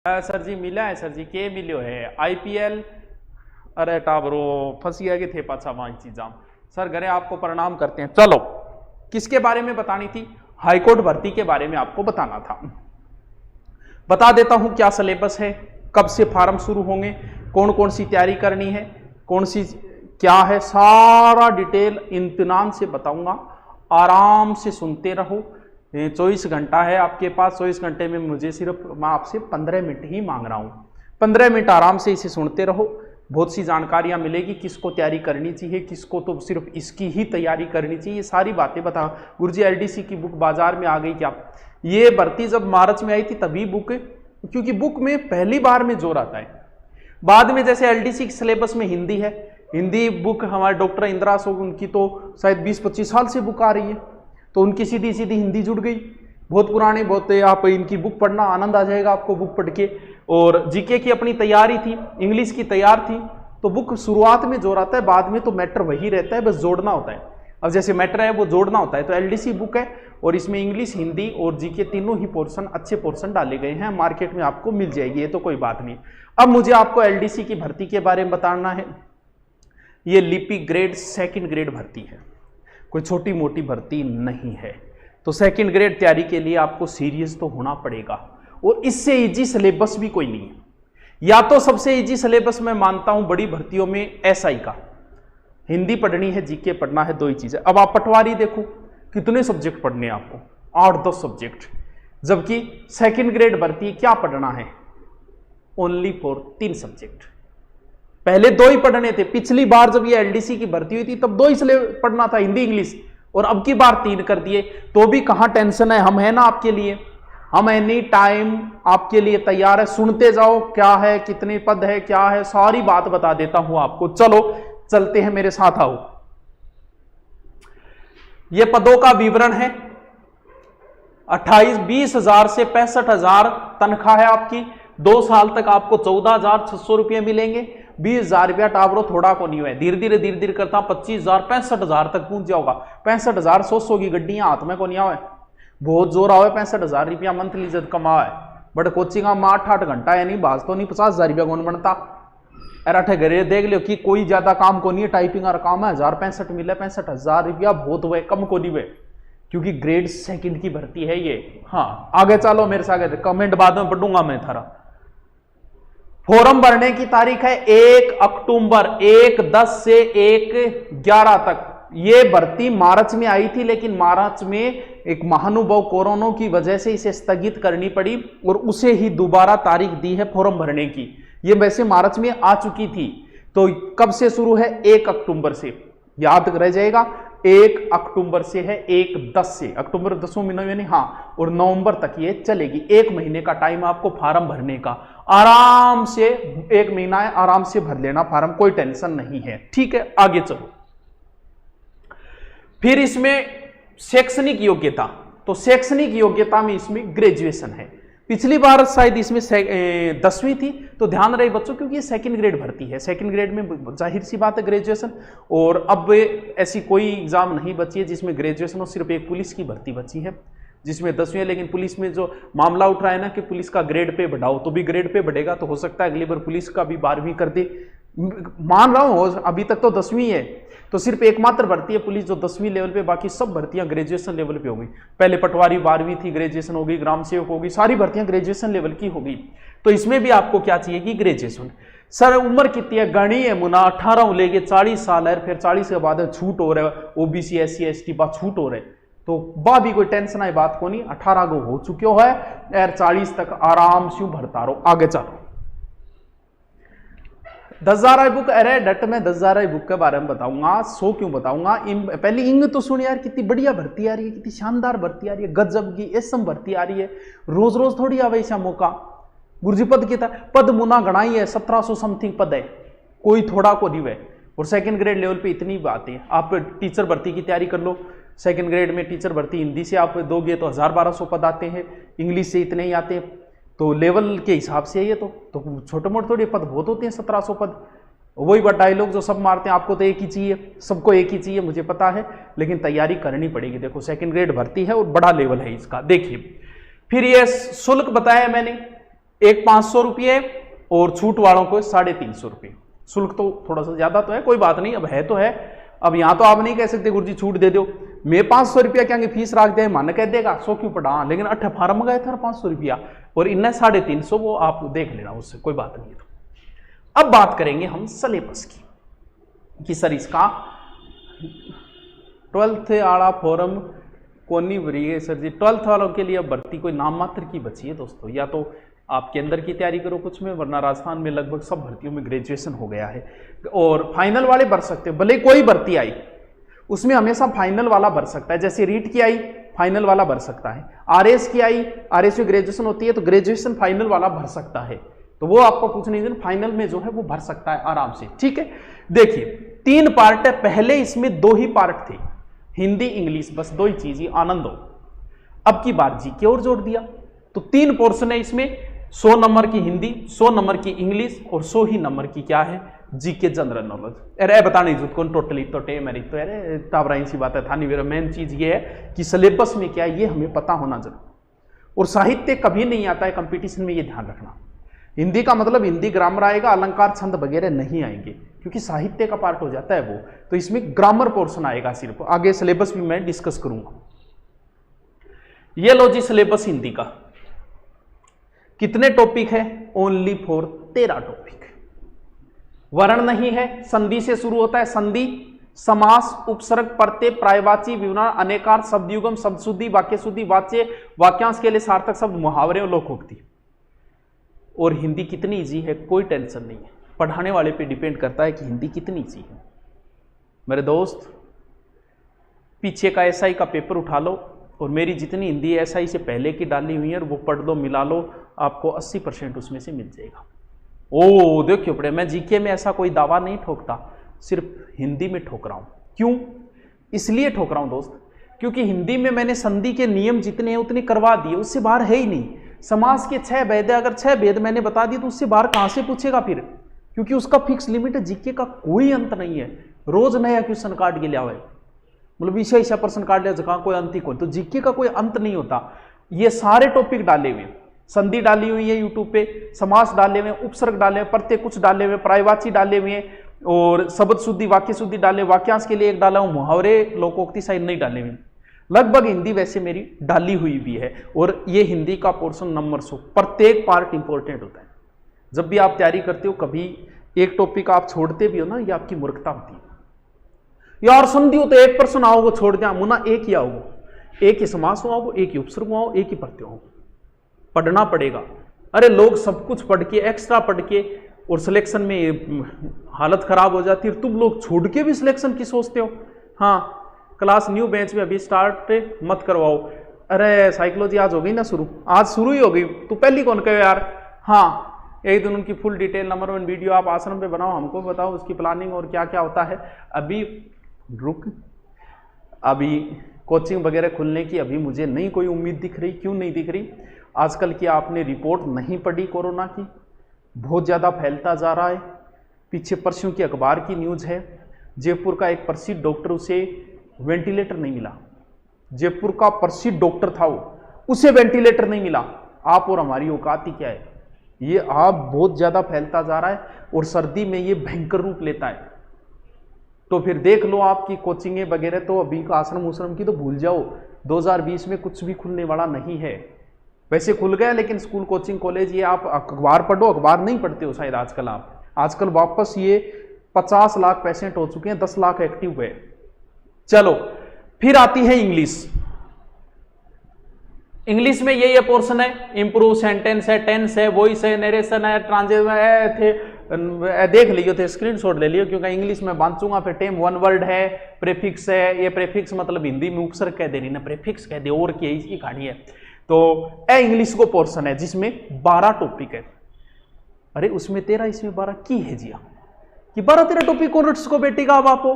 Sir जी मिला है sir जी के मिलो है आईपीएल। अरे टाबरो फंसिया के थे पाछा वहां चीजा। सर घरे आपको प्रणाम करते हैं। चलो किसके बारे में बतानी थी? हाईकोर्ट भर्ती के बारे में आपको बताना था। बता देता हूं क्या सिलेबस है, कब से फार्म शुरू होंगे, कौन कौन सी तैयारी करनी है, कौन सी क्या है, सारा डिटेल इत्मीनान से बताऊंगा। आराम से सुनते रहो। 24 घंटा है आपके पास। 24 घंटे में मुझे सिर्फ मैं आपसे 15 मिनट ही मांग रहा हूं। 15 मिनट आराम से इसे सुनते रहो। बहुत सी जानकारियां मिलेगी, किसको तैयारी करनी चाहिए, किसको तो सिर्फ इसकी ही तैयारी करनी चाहिए, ये सारी बातें बता। गुरुजी एलडीसी की बुक बाजार में आ गई क्या? ये भर्ती जब मार्च में आई थी तभी बुक, क्योंकि बुक में पहली बार में जोर आता है। बाद में जैसे एलडीसी के सिलेबस में हिंदी है, हिंदी बुक हमारे डॉक्टर इंदिरा सो उनकी तो शायद 20-25 साल से बुक आ रही है, तो उनकी सीधी सीधी हिंदी जुड़ गई। बहुत पुरानी, बहुत आप इनकी बुक पढ़ना, आनंद आ जाएगा आपको बुक पढ़ के। और जीके की अपनी तैयारी थी, इंग्लिश की तैयार थी, तो बुक शुरुआत में जोर आता है, बाद में तो मैटर वही रहता है, बस जोड़ना होता है। अब जैसे मैटर है वो जोड़ना होता है, तो एलडीसी बुक है और इसमें इंग्लिश, हिंदी और जीके तीनों ही पोर्शन, अच्छे पोर्शन डाले गए हैं। मार्केट में आपको मिल जाएगी, ये तो कोई बात नहीं। अब मुझे आपको एलडीसी की भर्ती के बारे में बताना है। ये लिपि ग्रेड 2nd ग्रेड भर्ती है, कोई छोटी मोटी भर्ती नहीं है। तो 2nd ग्रेड तैयारी के लिए आपको सीरियस तो होना पड़ेगा, और इससे इजी सिलेबस भी कोई नहीं है। या तो सबसे इजी सिलेबस मैं मानता हूं बड़ी भर्तियों में एसआई का, हिंदी पढ़नी है, जीके पढ़ना है, दो ही चीजें। अब आप पटवारी देखो कितने सब्जेक्ट पढ़ने हैं आपको, 8-10 सब्जेक्ट, जबकि 2nd ग्रेड भर्ती क्या पढ़ना है? Only for 3 subject. पहले 2 ही पढ़ने थे। पिछली बार जब ये एलडीसी की भर्ती हुई थी तब 2 ही पढ़ना था, हिंदी इंग्लिश, और अब की बार 3 कर दिए। तो भी कहां टेंशन है, हम है ना आपके लिए, हम एनी टाइम आपके लिए तैयार है। सुनते जाओ क्या है, कितने पद है, क्या है, सारी बात बता देता हूं आपको। चलो चलते हैं, मेरे साथ आओ। ये पदों का विवरण है। 20,000 से 65,000 तनख्वाह है आपकी। 2 साल तक आपको 14,600 रुपये मिलेंगे। 20,000 रुपया टावरो थोड़ा को नहीं है, धीरे धीरे करता 25,000 65,000 तक पहुंच जाओगा। 65,000 100 की गड्डियां हाथ में को नहीं आवे, बहुत जोर आवे। 65,000 रुपया मंथली जब कमा है, बट कोचिंग में 8-8 घंटा है नहीं, बाज तो नहीं 50,000 रुपया कौन बनता। अरे घरे देख लो कि कोई ज्यादा काम को नहीं है, टाइपिंग का काम है, 1065 मिले। 65,000 रुपया बहुत हुए, कम को नहीं हुए, क्योंकि ग्रेड 2nd की भर्ती है ये। हाँ आगे चलो मेरे से, आगे कमेंट बाद में पढ़ूंगा मैं थारा। फॉर्म भरने की तारीख है 1 अक्टूबर, 1/10 से 1/11 तक। ये भर्ती मार्च में आई थी, लेकिन मार्च में एक महानुभाव कोरोना की वजह से इसे स्थगित करनी पड़ी, और उसे ही दोबारा तारीख दी है फॉर्म भरने की। ये वैसे मार्च में आ चुकी थी। तो कब से शुरू है? 1 अक्टूबर से, याद रह जाएगा। 1 अक्टूबर से है, 1/10 से, अक्टूबर 10वें महीने में, हाँ, और नवंबर तक ये चलेगी। 1 महीने का टाइम आपको फार्म भरने का। आराम से 1 महीना है, आराम से भर लेना फार्म, कोई टेंशन नहीं है। ठीक है, आगे चलो। फिर इसमें शैक्षणिक योग्यता, तो शैक्षणिक योग्यता में इसमें ग्रेजुएशन है। पिछली बार शायद इसमें 10वीं थी, तो ध्यान रहे बच्चों, क्योंकि ये 2nd ग्रेड भर्ती है। 2nd ग्रेड में जाहिर सी बात है ग्रेजुएशन। और अब ऐसी कोई एग्जाम नहीं बची है जिसमें ग्रेजुएशन हो, सिर्फ एक पुलिस की भर्ती बची है जिसमें 10वीं है। लेकिन पुलिस में जो मामला उठ रहा है ना कि पुलिस का ग्रेड पे बढ़ाओ, तो भी ग्रेड पे बढ़ेगा, तो हो सकता है अगली बार पुलिस का भी 12वीं कर दे। मान रहा हूं अभी तक तो 10वीं है, तो सिर्फ एकमात्र भर्ती है पुलिस जो 10वीं लेवल पे, बाकी सब भर्तियां ग्रेजुएशन लेवल पे होगी। पहले पटवारी 12वीं थी, ग्रेजुएशन होगी, ग्राम सेवक होगी, सारी भर्तियां ग्रेजुएशन लेवल की होगी। तो इसमें भी आपको क्या चाहिए कि ग्रेजुएशन। सर उम्र कितनी है? गणी है मुना, 18 लेके 40 साल है, फिर 40 के बाद छूट हो रहा है, ओबीसी SC ST बाद छूट हो रहे, तो बा भी कोई टेंशन है बात को नहीं। 18 को हो चुके हो है यार, 40 तक आराम से भरता रहो। आगे चलो। 10,000 बुक, अरे डट में 10,000 बुक के बारे में बताऊंगा। 100 क्यों बताऊंगा? पहले इंग तो सुन यार, कितनी बढ़िया भर्ती आ रही है, कितनी शानदार भर्ती आ रही है, गजब की एसम भर्ती आ रही है। रोज रोज थोड़ी आवे ऐसा मौका। गुरुजी पद कितना पद मुना गणाई है, 1700 समथिंग पद है, कोई थोड़ा को नहीं है। और 2nd ग्रेड लेवल पे इतनी बात है। आप टीचर भर्ती की तैयारी कर लो। 2nd ग्रेड में टीचर भर्ती हिंदी से आप दोगे तो 1000-1200 पद आते हैं, इंग्लिश से इतने ही आते हैं, तो लेवल के हिसाब से ये तो छोटे मोटे थोड़े पद बहुत होते हैं, 1700 पद। वही बड़ा डायलॉग जो सब मारते हैं, आपको तो एक ही चाहिए, सबको एक ही चाहिए, मुझे पता है, लेकिन तैयारी करनी पड़ेगी। देखो 2nd ग्रेड भर्ती है और बड़ा लेवल है इसका। देखिए फिर ये शुल्क बताया मैंने, एक 500 रुपये और छूट वालों को 350 रुपये। शुल्क तो थोड़ा सा ज्यादा तो है, कोई बात नहीं, अब है तो है। अब यहां तो आप नहीं कह सकते गुरुजी छूट दे दो, मैं 500 रुपया क्या फीस रख दे, मन कह देगा 100 क्यों पड़ा, लेकिन 8 फार्म मंगाया था 500 रुपया और इन्हें 350, वो आप देख लेना, उससे कोई बात नहीं। तो अब बात करेंगे हम सिलेबस की कि सर इसका 12th वाला फॉर्म कौन नहीं भरी है सर जी। 12th वालों के लिए अब भर्ती कोई नाम मात्र की बची है दोस्तों, या तो आपके अंदर की तैयारी करो कुछ में, वरना राजस्थान में लगभग सब भर्तियों में ग्रेजुएशन हो गया है। और फाइनल वाले भर सकते हो, भले कोई भर्ती आई उसमें हमेशा फाइनल वाला भर सकता है। जैसे रीट की आई फाइनल वाला भर सकता है, आरएस की आई, आरएस में ग्रेजुएशन होती है तो ग्रेजुएशन फाइनल वाला भर सकता है। तो वो आपको पूछने दिन फाइनल में जो है वो भर सकता है आराम से, ठीक है। देखिए 3 पार्ट है, पहले इसमें 2 ही पार्ट थे, हिंदी इंग्लिश, बस 2 ही चीज ही, आनंद हो। अब की बार जीके और जोड़ दिया, तो 3 पोर्शन है इसमें, 100 नंबर की हिंदी, 100 नंबर की इंग्लिश और 100 ही नंबर की क्या है, जीके जनरल नॉलेज। अरे बताने जरूरत कौन टोटली तो टे मेरी तो अरे ताबराई सी बात है था नहीं। मेरा मेन चीज ये है कि सिलेबस में क्या है ये हमें पता होना जरूर। और साहित्य कभी नहीं आता है कंपटीशन में, ये ध्यान रखना। हिंदी का मतलब हिंदी ग्रामर आएगा, अलंकार छंद वगैरह नहीं आएंगे क्योंकि साहित्य का पार्ट हो जाता है वो, तो इसमें ग्रामर पोर्शन आएगा सिर्फ। आगे सिलेबस भी मैं डिस्कस करूंगा। ये लो जी सिलेबस हिंदी का, कितने टॉपिक है, ओनली फॉर 13 टॉपिक। वर्ण नहीं है, संधि से शुरू होता है, संधि, समास, उपसर्ग, प्रत्यय, पर्यायवाची, विवरण, अनेकार, शब्दयुगम, शब्दशुद्धि, वाक्यशुद्धि, वाच्य, वाक्यांश के लिए सार्थक शब्द, मुहावरे और लोकोक्ति। और हिंदी कितनी इजी है, कोई टेंशन नहीं है, पढ़ाने वाले पे डिपेंड करता है कि हिंदी कितनी इजी है। मेरे दोस्त पीछे का एसआई का पेपर उठा लो और मेरी जितनी हिंदी एसआई से पहले की डाली हुई है वो पढ़ लो, मिला लो, आपको 80% उसमें से मिल जाएगा। ओ देखियो पड़े, मैं जीके में ऐसा कोई दावा नहीं ठोकता, सिर्फ हिंदी में ठोक रहा हूं। क्यों? इसलिए ठोक रहा हूं दोस्त, क्योंकि हिंदी में मैंने संधि के नियम जितने हैं उतने करवा दिए, उससे बाहर है ही नहीं। समास के 6 भेद है, अगर 6 भेद मैंने बता दिए तो उससे बाहर कहां से पूछेगा फिर, क्योंकि उसका फिक्स लिमिट है। जीके का कोई अंत नहीं है, रोज नया क्वेश्चन काट के लिया हुआ है, मतलब विषय प्रश्न काट लिया, जगह कोई अंत ही कोई, तो जीके का कोई अंत नहीं होता। ये सारे टॉपिक डाले हुए, संधि डाली हुई है यूट्यूब पे, समास डाले हुए, उपसर्ग डाले हुए, प्रत्यय कुछ डाले हुए, पर्यायवाची डाले हुए और शब्द शुद्धि, वाक्य शुद्धि डाले, वाक्यांश के लिए एक डाला हूं, मुहावरे लोकोक्ति साइड नहीं डाले हुए। लगभग हिंदी वैसे मेरी डाली हुई भी है। और ये हिंदी का पोर्शन नंबर 100, प्रत्येक पार्ट इंपॉर्टेंट होता है। जब भी आप तैयारी करते हो, कभी एक टॉपिक आप छोड़ते भी हो ना, ये आपकी मूर्खता होती है। यार संधि हो तो 1% आओगे छोड़ दिया, मुना एक ही आओगे, एक ही समास आओ, एक ही उपसर्ग आओ, एक ही प्रत्यय आओ, पढ़ना पड़ेगा। अरे लोग सब कुछ पढ़ के, एक्स्ट्रा पढ़ के और सिलेक्शन में हालत खराब हो जाती है, तुम लोग छोड़ के भी सिलेक्शन की सोचते हो। हाँ, क्लास न्यू बेंच में अभी स्टार्ट मत करवाओ। अरे साइकोलॉजी आज हो गई ना शुरू, आज शुरू ही हो गई, तू पहली कौन कहे यार। हाँ, एक दिन उनकी फुल डिटेल नंबर 1 वीडियो आप आश्रम पे बनाओ, हमको बताओ उसकी प्लानिंग और क्या क्या होता है। अभी रुक, अभी कोचिंग वगैरह खुलने की अभी मुझे नहीं कोई उम्मीद दिख रही। क्यों नहीं दिख रही? आजकल की आपने रिपोर्ट नहीं पढ़ी कोरोना की, बहुत ज़्यादा फैलता जा रहा है। पीछे परसों की अखबार की न्यूज़ है, जयपुर का एक प्रसिद्ध डॉक्टर, उसे वेंटिलेटर नहीं मिला। जयपुर का प्रसिद्ध डॉक्टर था वो, उसे वेंटिलेटर नहीं मिला। आप और हमारी औकात ही क्या है। ये आप बहुत ज़्यादा फैलता जा रहा है और सर्दी में ये भयंकर रूप लेता है। तो फिर देख लो आपकी कोचिंगें वगैरह, तो अभी का आश्रम उश्रम की तो भूल जाओ, 2020 में कुछ भी खुलने वाला नहीं है। वैसे खुल गया, लेकिन स्कूल कोचिंग कॉलेज ये आप अखबार पढ़ो, अखबार नहीं पढ़ते हो शायद आजकल आप। आजकल वापस ये 50 लाख पेशेंट हो चुके हैं, 10 लाख एक्टिव है। चलो फिर आती है इंग्लिश। इंग्लिश में ये पोर्शन है, इंप्रूव सेंटेंस है, टेंस है, वॉइस है, नरेशन है, ट्रांसलेशन थे, देख लियो थे, स्क्रीनशॉट ले लियो, क्योंकि इंग्लिश में बांचूंगा। फिर टेम 1 वर्ड है, प्रेफिक्स है, ये प्रेफिक्स मतलब हिंदी में उपसर्ग कह देनी ना, प्रेफिक्स कह दे और की इसकी कहानी है। तो ए इंग्लिश को पोर्शन है जिसमें 12 टॉपिक है। अरे उसमें 13, इसमें 12 की है जिया कि 12-13 टॉपिक कौन रट सको बेटी का। अब आपको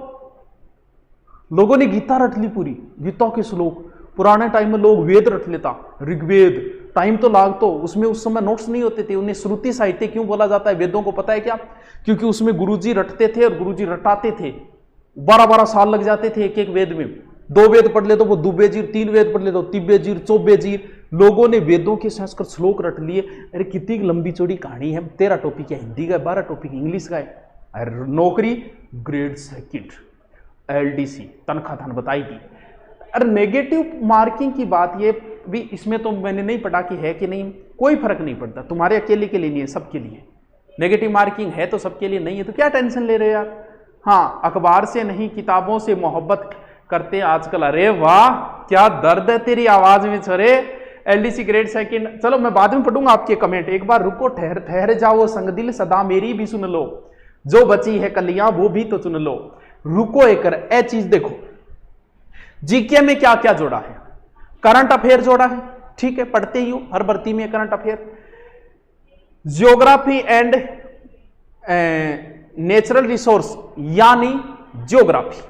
लोगों ने गीता रट ली पूरी, गीता के श्लोक। पुराने टाइम में लोग वेद रट लेता, ऋग्वेद, टाइम तो लाग तो उसमें उस समय नोट्स नहीं होते थे। उन्हें श्रुति साहित्य क्यों बोला जाता है वेदों को पता है क्या? क्योंकि उसमें गुरुजी रटते थे और गुरुजी रटाते थे। 12-12 साल लग जाते थे एक एक वेद में। 2 वेद पढ़ ले तो वो दुबे जीर, 3 वेद पढ़ ले तो तिब्बे जीर, चौबे जीर, लोगों ने वेदों के संस्कृत श्लोक रट लिए। अरे कितनी लंबी चौड़ी कहानी है, 13 टॉपिक है हिंदी का, 12 टॉपिक इंग्लिश का है। अरे नौकरी ग्रेड सेकंड, LDC, तनख्वाह धन बताई दी। अरे नेगेटिव मार्किंग की बात ये भी, इसमें तो मैंने नहीं पढ़ा कि है कि नहीं, कोई फर्क नहीं पड़ता, तुम्हारे अकेले के लिए नहीं है, सबके लिए। नेगेटिव मार्किंग है तो सबके लिए, नहीं है तो क्या टेंशन ले रहे हो यार। हाँ, अखबार से नहीं किताबों से मोहब्बत करते आजकल। अरे वाह, क्या दर्द है तेरी आवाज में छोरे। LDC ग्रेड सेकंड, चलो मैं बाद में पढ़ूंगा आपके कमेंट, एक बार रुको, ठहर जाओ संग दिल, सदा मेरी भी सुन लो, जो बची है कलियां वो भी तो चुन लो। रुको एक ए चीज देखो, जीके में क्या क्या जोड़ा है, करंट अफेयर जोड़ा है, ठीक है, पढ़ते ही हो हर भर्ती में current affair. Geography and natural resource यानी geography,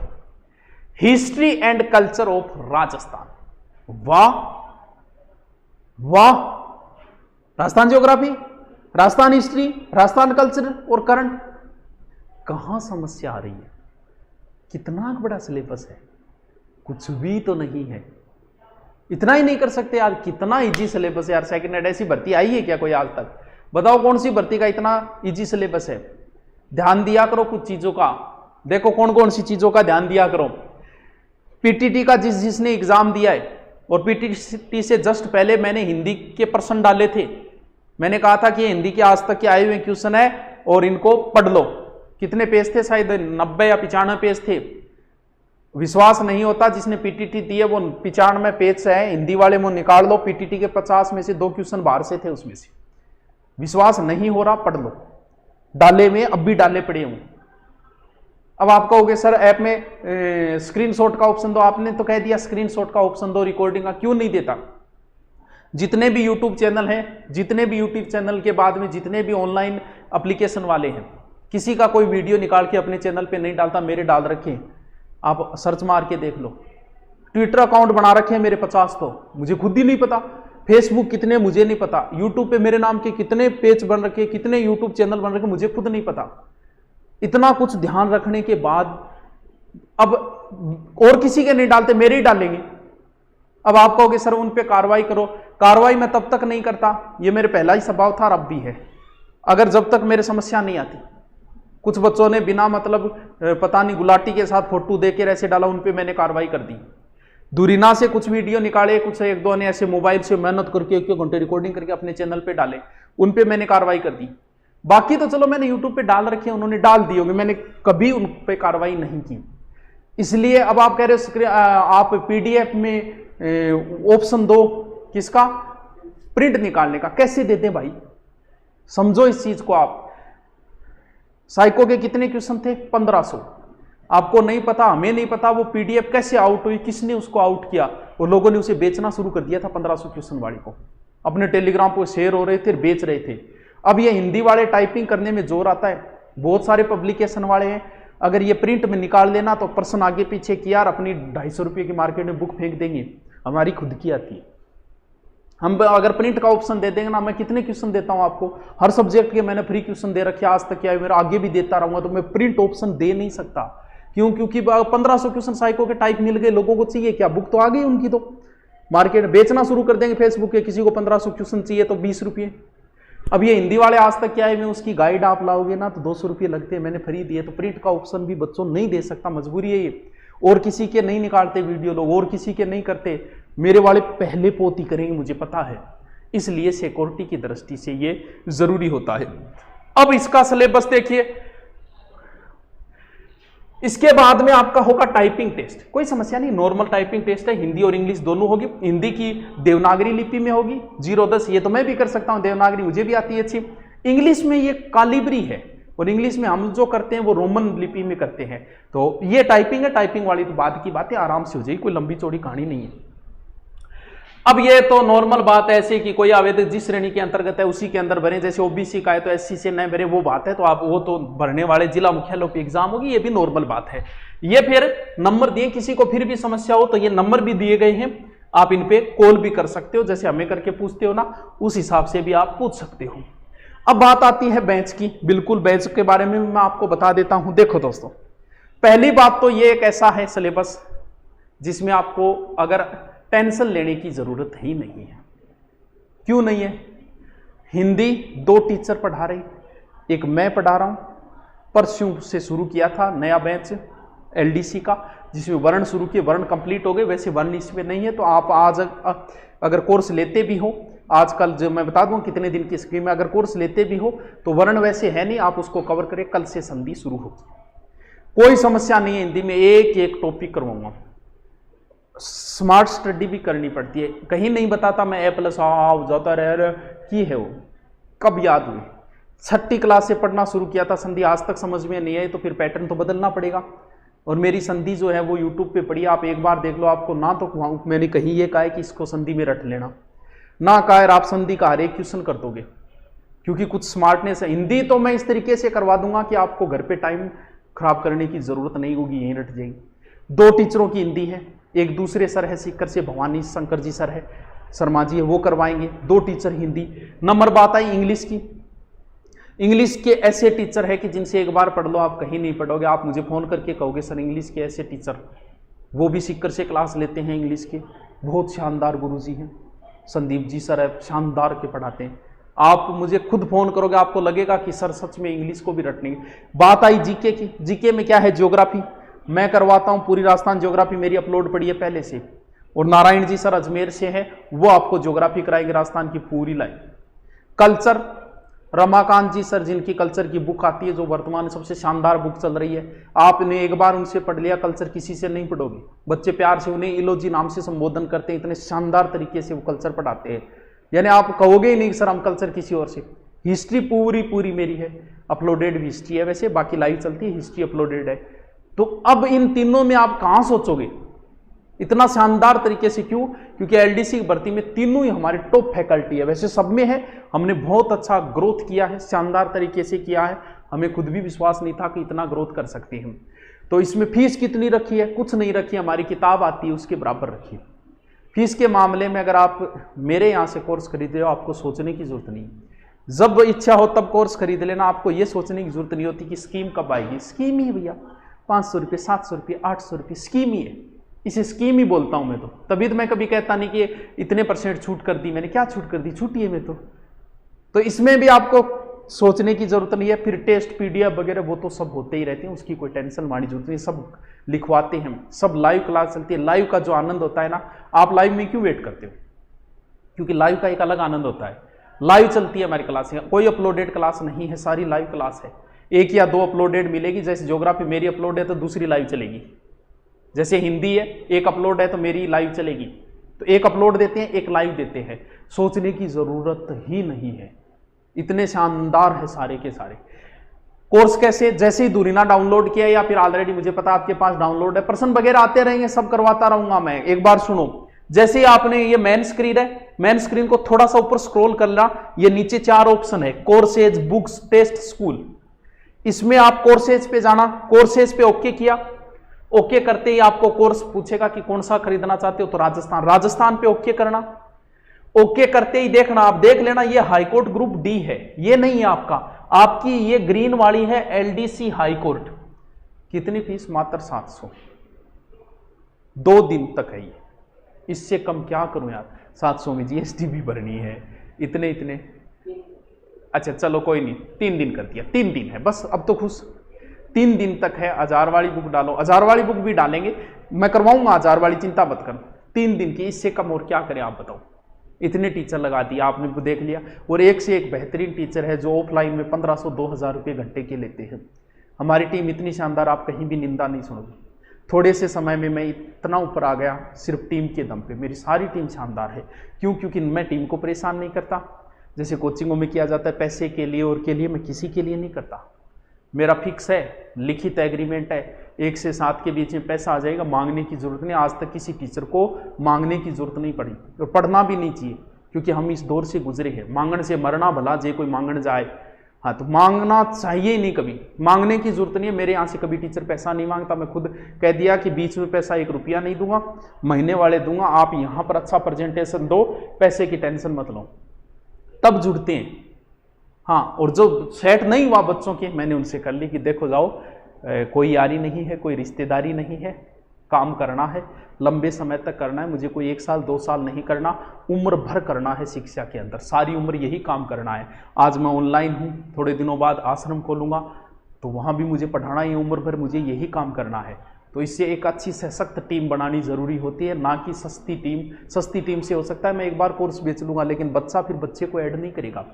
history and culture of Rajasthan. वाह वाह, Rajasthan geography, Rajasthan history, Rajasthan culture और करंट। कहां समस्या आ रही है, कितना बड़ा सिलेबस है, कुछ भी तो नहीं है। इतना ही नहीं कर सकते यार, कितना इजी सिलेबस है यार। सेकंड हेड ऐसी भर्ती आई है क्या कोई आज तक, बताओ कौन सी भर्ती का इतना इजी सिलेबस है। ध्यान दिया करो कुछ चीजों का, देखो कौन कौन सी चीजों का ध्यान दिया करो। पीटीटी का जिसने एग्जाम दिया है, और पीटीटी से जस्ट पहले मैंने हिंदी के प्रश्न डाले थे, मैंने कहा था कि हिंदी के आज तक के आए हुए क्वेश्चन है और इनको पढ़ लो। कितने पेज थे, शायद 90 या 95 पेज थे। विश्वास नहीं होता, जिसने पीटीटी दी है वो 95 पेज से है, हिंदी वाले में निकाल लो, पीटीटी के 50 में से 2 क्वेश्चन बाहर से थे उसमें से। विश्वास नहीं हो रहा, पढ़ लो, डाले में अब भी डाले पड़े हूं। अब आप कहोगे सर ऐप में स्क्रीनशॉट का ऑप्शन दो, आपने तो कह दिया स्क्रीनशॉट का ऑप्शन दो, रिकॉर्डिंग का क्यों नहीं देता। जितने भी यूट्यूब चैनल हैं, जितने भी यूट्यूब चैनल के बाद में जितने भी ऑनलाइन एप्लीकेशन वाले हैं, किसी का कोई वीडियो निकाल के अपने चैनल पे नहीं डालता, मेरे डाल रखे हैं, आप सर्च मार के देख लो। ट्विटर अकाउंट बना रखे हैं मेरे 50, तो मुझे खुद ही नहीं पता। फेसबुक कितने मुझे नहीं पता, यूट्यूब पे मेरे नाम के कितने पेज बन रखे, कितने यूट्यूब चैनल बन रखे, मुझे खुद नहीं पता। इतना कुछ ध्यान रखने के बाद अब और किसी के नहीं डालते, मेरे ही डालेंगे। अब आप कहोगे सर उन पे कार्रवाई करो, कार्रवाई मैं तब तक नहीं करता, ये मेरे पहला ही स्वभाव था और अब भी है, अगर जब तक मेरे समस्या नहीं आती। कुछ बच्चों ने बिना मतलब पता नहीं गुलाटी के साथ फोटो देकर ऐसे डाला, उन पे मैंने कार्रवाई कर दी। दूरीना से कुछ वीडियो निकाले, कुछ 1-2 ने ऐसे मोबाइल से मेहनत करके 1 घंटे रिकॉर्डिंग करके अपने चैनल पे डाले, उन पे मैंने कार्रवाई कर दी। बाकी तो चलो मैंने यूट्यूब पे डाल रखे हैं, उन्होंने डाल दिए होंगे, मैंने कभी उन पे कार्रवाई नहीं की। इसलिए अब आप कह रहे हो आप पीडीएफ में ऑप्शन दो, किसका, प्रिंट निकालने का, कैसे देते भाई, समझो इस चीज को आप। साइको के कितने क्वेश्चन थे, 1500, आपको नहीं पता, हमें नहीं पता वो पीडीएफ कैसे आउट हुई, किसने उसको आउट किया, और लोगों ने उसे बेचना शुरू कर दिया था 1500 क्वेश्चन वाली को, अपने टेलीग्राम पर शेयर हो रहे थे, बेच रहे थे। अब ये हिंदी वाले टाइपिंग करने में जोर आता है, बहुत सारे पब्लिकेशन वाले हैं, अगर ये प्रिंट में निकाल लेना तो पर्सन आगे पीछे किया और अपनी 250 रुपये की मार्केट में बुक फेंक देंगे। हमारी खुद की आती है, हम अगर प्रिंट का ऑप्शन दे देंगे ना, मैं कितने क्वेश्चन देता हूं आपको, हर सब्जेक्ट के मैंने फ्री क्वेश्चन दे रखे आज तक, क्या है मेरा, आगे भी देता रहूंगा, तो मैं प्रिंट ऑप्शन दे नहीं सकता। क्यों, क्योंकि 1500 क्वेश्चन साइको के टाइप मिल गए, लोगों को चाहिए क्या, बुक तो आ गई उनकी, तो मार्केट बेचना शुरू कर देंगे फेसबुक के, किसी को 1500 क्वेश्चन चाहिए तो 20 रुपये। अब ये हिंदी वाले आज तक क्या है, मैं उसकी गाइड आप लाओगे ना तो 200 रुपये लगते हैं, मैंने फ्री दिए, तो प्रिंट का ऑप्शन भी बच्चों नहीं दे सकता, मजबूरी है ये। और किसी के नहीं निकालते वीडियो लोग, और किसी के नहीं करते, मेरे वाले पहले पोती करेंगे, मुझे पता है, इसलिए सिक्योरिटी की दृष्टि से ये जरूरी होता है। अब इसका सिलेबस देखिए, इसके बाद में आपका होगा टाइपिंग टेस्ट, कोई समस्या नहीं, नॉर्मल टाइपिंग टेस्ट है, हिंदी और इंग्लिश दोनों होगी। हिंदी की देवनागरी लिपि में होगी 0-10, ये तो मैं भी कर सकता हूं, देवनागरी मुझे भी आती है अच्छी। इंग्लिश में ये कालिब्री है, और इंग्लिश में हम जो करते हैं वो रोमन लिपि में करते हैं, तो ये टाइपिंग है, टाइपिंग वाली तो बाद की बात है, आराम से हो जाएगी, कोई लंबी चौड़ी कहानी नहीं है। अब ये तो नॉर्मल बात है, ऐसे कि कोई आवेदक जिस श्रेणी के अंतर्गत है उसी के अंदर भरे, जैसे ओबीसी का है तो एससी से न भरे, वो बात है, तो आप वो तो भरने वाले जिला मुख्यालयों पे एग्जाम होगी, ये भी नॉर्मल बात है। ये फिर नंबर दिए, किसी को फिर भी समस्या हो तो ये नंबर भी दिए गए हैं, आप इन पे कॉल भी कर सकते हो, जैसे हमें करके पूछते हो ना, उस हिसाब से भी आप पूछ सकते हो। अब बात आती है बैच की, बिल्कुल बैच के बारे में मैं आपको बता देता हूं। देखो दोस्तों, पहली बात तो ये एक ऐसा है सिलेबस जिसमें आपको अगर टेंशन लेने की जरूरत ही नहीं है, क्यों नहीं है? हिंदी 2 टीचर पढ़ा रही, एक मैं पढ़ा रहा हूं, परसों से शुरू किया था नया बैच एलडीसी का, जिसमें वर्ण शुरू किए, वर्ण कंप्लीट हो गए, वैसे वर्ण इसमें नहीं है। तो आप आज अगर कोर्स लेते भी हो, आजकल जो मैं बता दूं कितने दिन की स्कीम में, अगर कोर्स लेते भी हो तो वर्ण वैसे है नहीं, आप उसको कवर करें, कल से संधि शुरू होगी, कोई समस्या नहीं है। हिंदी में एक एक टॉपिक करवाऊंगा, स्मार्ट स्टडी भी करनी पड़ती है, कहीं नहीं बताता मैं A+ जाता रह की है वो, कब याद हुई? 6ठी क्लास से पढ़ना शुरू किया था संधि, आज तक समझ में नहीं आई, तो फिर पैटर्न तो बदलना पड़ेगा। और मेरी संधि जो है वो यूट्यूब पे पड़ी, आप एक बार देख लो, आपको ना तो मैंने कहीं ये कहा है कि इसको संधि में रट लेना, ना कहा है आप संधि का हर एक क्वेश्चन कर दोगे, क्योंकि कुछ स्मार्टनेस है। हिंदी तो मैं इस तरीके से करवा दूंगा कि आपको घर पे टाइम खराब करने की जरूरत नहीं होगी, यहीं रट जाएगी। 2 टीचरों की हिंदी है, एक दूसरे सर है सीकर से, भवानी शंकर जी सर है, शर्मा जी है, वो करवाएंगे। 2 टीचर हिंदी। नंबर बात आई इंग्लिश की। इंग्लिश के ऐसे टीचर है कि जिनसे एक बार पढ़ लो आप कहीं नहीं पढ़ोगे, आप मुझे फोन करके कहोगे सर इंग्लिश के ऐसे टीचर, वो भी सीकर से क्लास लेते हैं इंग्लिश के, बहुत शानदार गुरुजी हैं, संदीप जी सर है, शानदार के पढ़ाते हैं। आप मुझे खुद फोन करोगे, आपको लगेगा कि सर सच में इंग्लिश को भी रटने। बात आई जीके की। जीके में क्या है? ज्योग्राफी मैं करवाता हूं, पूरी राजस्थान ज्योग्राफी मेरी अपलोड पड़ी है पहले से, और नारायण जी सर अजमेर से है, वो आपको ज्योग्राफी कराएंगे राजस्थान की पूरी लाइन। कल्चर रमाकांत जी सर, जिनकी कल्चर की बुक आती है, जो वर्तमान में सबसे शानदार बुक चल रही है, आपने एक बार उनसे पढ़ लिया, कल्चर किसी से नहीं पढ़ोगे। बच्चे प्यार से उन्हें इलोजी नाम से संबोधन करते हैं, इतने शानदार तरीके से वो कल्चर पढ़ाते हैं, यानी आप कहोगे ही नहीं सर हम कल्चर किसी और से। हिस्ट्री पूरी मेरी है, अपलोडेड भी हिस्ट्री है, वैसे बाकी लाइव चलती है, हिस्ट्री अपलोडेड है। तो अब इन तीनों में आप कहां सोचोगे इतना शानदार तरीके से? क्यों? क्योंकि एलडीसी की भर्ती में तीनों ही हमारी टॉप फैकल्टी है, वैसे सब में है, हमने बहुत अच्छा ग्रोथ किया है, शानदार तरीके से किया है, हमें खुद भी विश्वास नहीं था कि इतना ग्रोथ कर सकते हैं। तो इसमें फीस कितनी रखी है? कुछ नहीं रखी, हमारी किताब आती है उसके बराबर रखी। फीस के मामले में अगर आप मेरे यहाँ से कोर्स खरीद रहे हो, आपको सोचने की जरूरत नहीं, जब इच्छा हो तब कोर्स खरीद लेना, आपको ये सोचने की जरूरत नहीं होती कि स्कीम कब आएगी। स्कीम ही भैया 500 रुपये, 700 रुपये, 800 रुपये, स्कीम ही है, इसे स्कीम ही बोलता हूं मैं तो। तभी तो मैं कभी कहता नहीं कि इतने % छूट कर दी मैंने, क्या छूट कर दी, छूटी है मैं तो इसमें भी आपको सोचने की जरूरत नहीं है। फिर टेस्ट PDF वगैरह वो तो सब होते ही रहते हैं, उसकी कोई टेंशन मानी जरूरत नहीं, सब लिखवाते हैं, सब लाइव क्लास चलती है। लाइव का जो आनंद होता है ना, आप लाइव में क्यों वेट करते हो? क्योंकि लाइव का एक अलग आनंद होता है, लाइव चलती है हमारी क्लासें, कोई अपलोडेड क्लास नहीं है, सारी लाइव क्लास है। 1 या 2 अपलोडेड मिलेगी, जैसे ज्योग्राफी मेरी अपलोड है तो दूसरी लाइव चलेगी, जैसे हिंदी है 1 अपलोड है तो मेरी लाइव चलेगी। तो 1 अपलोड देते हैं, 1 लाइव देते हैं, सोचने की जरूरत ही नहीं है, इतने शानदार है सारे के सारे। कोर्स कैसे? जैसे ही दूरीना डाउनलोड किया या फिर ऑलरेडी मुझे पता आपके पास डाउनलोड है, प्रश्न वगैरह आते रहेंगे, सब करवाता रहूंगा मैं। एक बार सुनो, जैसे ही आपने ये मेन स्क्रीन है, मेन स्क्रीन को थोड़ा सा ऊपर स्क्रॉल करना, ये नीचे 4 ऑप्शन है, कोर्सेज, बुक्स, टेस्ट, स्कूल। इसमें आप कोर्सेज पे जाना, कोर्सेज पे ओके किया, ओके करते ही आपको कोर्स पूछेगा कि कौन सा खरीदना चाहते हो, तो राजस्थान पे ओके करना। ओके करते ही देखना, आप देख लेना ये हाईकोर्ट ग्रुप डी है, ये नहीं है आपका, आपकी ये ग्रीन वाली है एलडीसी हाईकोर्ट। कितनी फीस? मात्र 700, 2 दिन तक है ये, इससे कम क्या करूं यार। 700 में जीएसटी भी भरनी है, इतने अच्छा चलो कोई नहीं, 3 दिन कर दिया, 3 दिन है बस, अब तो खुश। 3 दिन तक है। हजार वाली बुक डालो, हजार वाली बुक भी डालेंगे, मैं करवाऊंगा हजार वाली, चिंता मत कर। 3 दिन की, इससे कम और क्या करें आप बताओ। इतने टीचर लगा दिए आपने, देख लिया। और एक से एक बेहतरीन टीचर है जो ऑफलाइन में 1500-2000 रुपये घंटे के लेते हैं। हमारी टीम इतनी शानदार, आप कहीं भी निंदा नहीं सुनोगे। थोड़े से समय में मैं इतना ऊपर आ गया सिर्फ टीम के दम पे। मेरी सारी टीम शानदार है। क्यों? क्योंकि मैं टीम को परेशान नहीं करता, जैसे कोचिंगों में किया जाता है पैसे के लिए और के लिए, मैं किसी के लिए नहीं करता। मेरा फिक्स है, लिखित एग्रीमेंट है, 1 से 7 के बीच में पैसा आ जाएगा, मांगने की जरूरत नहीं। आज तक किसी टीचर को मांगने की जरूरत नहीं पड़ी, और पढ़ना भी नहीं चाहिए, क्योंकि हम इस दौर से गुजरे हैं। मांगने से मरना भला, जे कोई मांगने जाए, हाँ तो मांगना चाहिए ही नहीं, कभी मांगने की जरूरत नहीं है। मेरे यहाँ से कभी टीचर पैसा नहीं मांगता। मैं खुद कह दिया कि बीच में पैसा 1 रुपया नहीं दूंगा, महीने वाले दूंगा। आप यहाँ पर अच्छा प्रेजेंटेशन दो, पैसे की टेंशन मत लो, तब जुड़ते हैं। हाँ, और जो सेट नहीं हुआ बच्चों के, मैंने उनसे कर ली कि देखो जाओ, कोई यारी नहीं है, कोई रिश्तेदारी नहीं है, काम करना है, लंबे समय तक करना है, मुझे कोई 1 साल 2 साल नहीं करना, उम्र भर करना है शिक्षा के अंदर, सारी उम्र यही काम करना है। आज मैं ऑनलाइन हूँ, थोड़े दिनों बाद आश्रम खोलूँगा तो वहाँ भी मुझे पढ़ाना ही, उम्र भर मुझे यही काम करना है। तो इससे एक अच्छी सशक्त टीम बनानी ज़रूरी होती है, ना कि सस्ती टीम। सस्ती टीम से हो सकता है मैं एक बार कोर्स बेच लूँगा, लेकिन बच्चा फिर बच्चे को ऐड नहीं करेगा।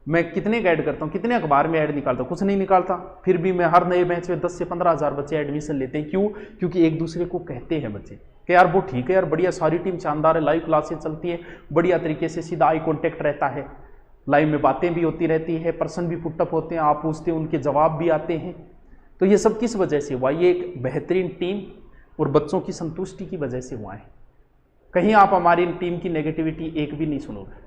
मैं कितने का ऐड करता हूँ, कितने अखबार में ऐड निकालता हूँ, कुछ नहीं निकालता, फिर भी मैं हर नए बैच में 10 से 15 हज़ार बच्चे एडमिशन लेते हैं। क्यों? क्योंकि एक दूसरे को कहते हैं बच्चे कि यार वो ठीक है यार, बढ़िया, सारी टीम शानदार है, लाइव क्लासेस चलती है, बढ़िया तरीके से सीधा आई कॉन्टेक्ट रहता है, लाइव में बातें भी होती रहती है, प्रश्न भी पुटअप होते हैं, आप पूछते हैं उनके जवाब भी आते हैं। तो ये सब किस वजह से हुआ? ये एक बेहतरीन टीम और बच्चों की संतुष्टि की वजह से हुआ है। कहीं आप हमारी टीम की नेगेटिविटी एक भी नहीं सुनोगे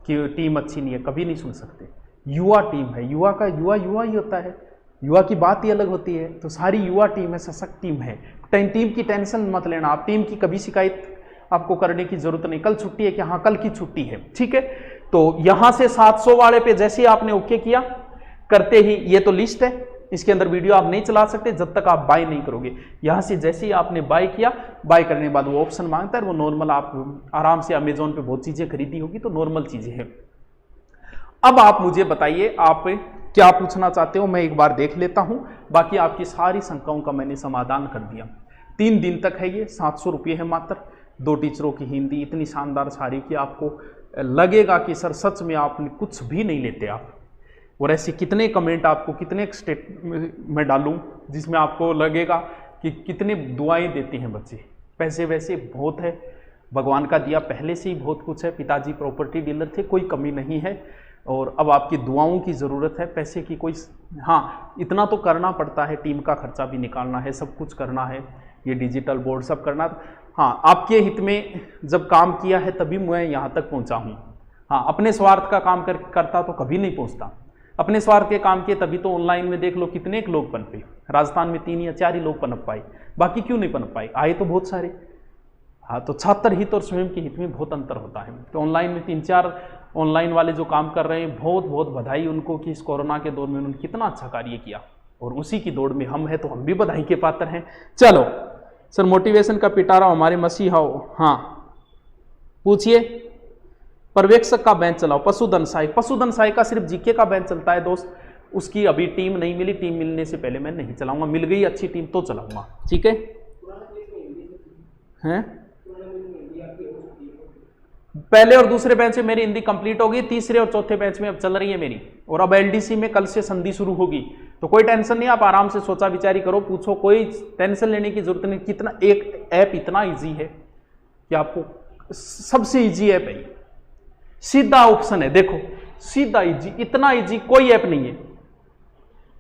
कि टीम अच्छी नहीं है, कभी नहीं सुन सकते। युवा टीम है, युवा का युवा ही होता है, युवा की बात ही अलग होती है। तो सारी युवा टीम है, सशक्त टीम है। टीम की टेंशन मत लेना आप, टीम की कभी शिकायत आपको करने की जरूरत नहीं। कल छुट्टी है कि हाँ कल की छुट्टी है, ठीक है। तो यहां से 700 वाले पे जैसे ही आपने ओके किया, करते ही ये तो लिस्ट है, इसके अंदर वीडियो आप नहीं चला सकते जब तक आप बाय नहीं करोगे। यहां से जैसे ही आपने बाय किया, बाय करने के बाद वो ऑप्शन मांगता है, वो नॉर्मल, आप आराम से अमेजोन पे बहुत चीजें खरीदी होगी तो नॉर्मल चीजें हैं। अब आप मुझे बताइए आप क्या पूछना चाहते हो, मैं एक बार देख लेता हूं। बाकी आपकी सारी शंकाओं का मैंने समाधान कर दिया। 3 दिन तक है ये, 700 रुपये है मात्र। 2 टीचरों की हिंदी इतनी शानदार सारी कि आपको लगेगा कि सर सच में आपने कुछ भी नहीं लेते आप। और ऐसे कितने कमेंट आपको, कितने स्टेट में डालूं जिसमें आपको लगेगा कि कितने दुआएं देते हैं बच्चे। पैसे वैसे बहुत है, भगवान का दिया पहले से ही बहुत कुछ है। पिताजी प्रॉपर्टी डीलर थे, कोई कमी नहीं है। और अब आपकी दुआओं की ज़रूरत है, पैसे की कोई, हाँ इतना तो करना पड़ता है, टीम का खर्चा भी निकालना है, सब कुछ करना है, ये डिजिटल बोर्ड सब करना। हाँ, आपके हित में जब काम किया है तभी मैं यहाँ तक पहुँचा हूँ। हाँ, अपने स्वार्थ का काम करता तो कभी नहीं पहुँचता। अपने स्वार्थ के काम किए तभी तो ऑनलाइन में देख लो कितने लोग पनपे। राजस्थान में 3 या 4 ही लोग पनप पाए, बाकी क्यों नहीं पनप पाए? आए तो बहुत सारे। हाँ, तो छात्र हित और स्वयं के हित में बहुत अंतर होता है। तो ऑनलाइन में 3-4 ऑनलाइन वाले जो काम कर रहे हैं, बहुत बहुत बधाई उनको कि इस कोरोना के दौर में उन्होंने कितना अच्छा कार्य किया। और उसी की दौड़ में हम हैं तो हम भी बधाई के पात्र हैं। चलो सर, मोटिवेशन का पिटारा हमारे मसीहा हो। हाँ पूछिए। पर्यवेक्षक का बेंच चलाओ, पशुधन सहायक। पशुधन सहायक का सिर्फ जीके का बेंच चलता है दोस्त, उसकी अभी टीम नहीं मिली, टीम मिलने से पहले मैं नहीं चलाऊंगा, मिल गई अच्छी टीम तो चलाऊंगा, ठीक है। हैं पहले और दूसरे बेंच में मेरी हिंदी कंप्लीट होगी, तीसरे और चौथे बेंच में अब चल रही है मेरी। और अब एलडीसी में कल से संधि शुरू होगी, तो कोई टेंशन नहीं, आप आराम से सोचा विचारी करो, पूछो, कोई टेंशन लेने की जरूरत नहीं। कितना एक ऐप इतना इजी है कि आपको, सबसे इजी ऐप है, सीधा ऑप्शन है, देखो सीधा इजी, इतना इजी कोई ऐप नहीं है,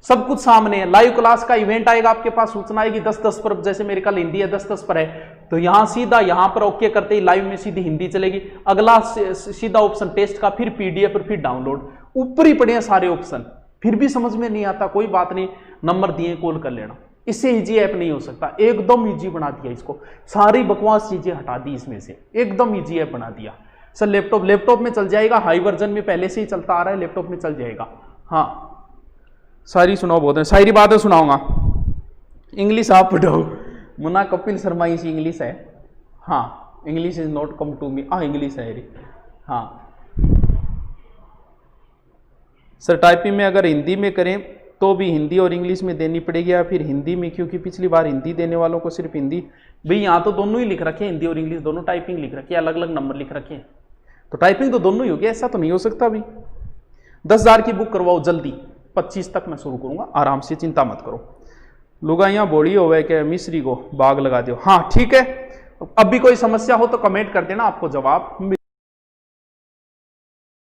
सब कुछ सामने है। लाइव क्लास का इवेंट आएगा आपके पास, सूचना आएगी 10-10 पर, जैसे मेरे कल हिंदी है 10-10 पर है, तो यहां सीधा यहां पर ओके करते ही लाइव में सीधी हिंदी चलेगी। अगला सीधा ऑप्शन टेस्ट का, फिर पीडीएफ और फिर डाउनलोड, ऊपर ही पड़े हैं सारे ऑप्शन। फिर भी समझ में नहीं आता, कोई बात नहीं, नंबर दिए कॉल कर लेना। इससे इजी ऐप नहीं हो सकता, एकदम इजी बना दिया इसको, सारी बकवास चीजें हटा दी इसमें से, एकदम इजी ऐप बना दिया। सर लैपटॉप में चल जाएगा, हाई वर्जन में पहले से ही चलता आ रहा है, लैपटॉप में चल जाएगा। हाँ सारी सुनाओ, बहुत है शायरी बातें सुनाऊंगा। इंग्लिश आप पढ़ो, मुन्ना कपिल शर्मा इसी इंग्लिश है। हाँ, English is not come to me, हाँ इंग्लिश है। हाँ सर, टाइपिंग में अगर हिंदी में करें तो भी हिंदी और इंग्लिश में देनी पड़ेगी, या फिर हिंदी में, क्योंकि पिछली बार हिंदी देने वालों को सिर्फ हिंदी, भाई यहाँ तो दोनों ही लिख रखे हैं, हिंदी और इंग्लिश दोनों टाइपिंग लिख रखी है, अलग अलग नंबर लिख रखे हैं, तो टाइपिंग तो दोनों ही होगी, ऐसा तो नहीं हो सकता। अभी 10,000 की बुक करवाओ जल्दी, 25 तक मैं शुरू करूंगा, आराम से, चिंता मत करो। लुगाइयाँ बोली हो गए कि मिस्री को बाग लगा दो। हाँ ठीक है, अब भी कोई समस्या हो तो कमेंट कर देना, आपको जवाब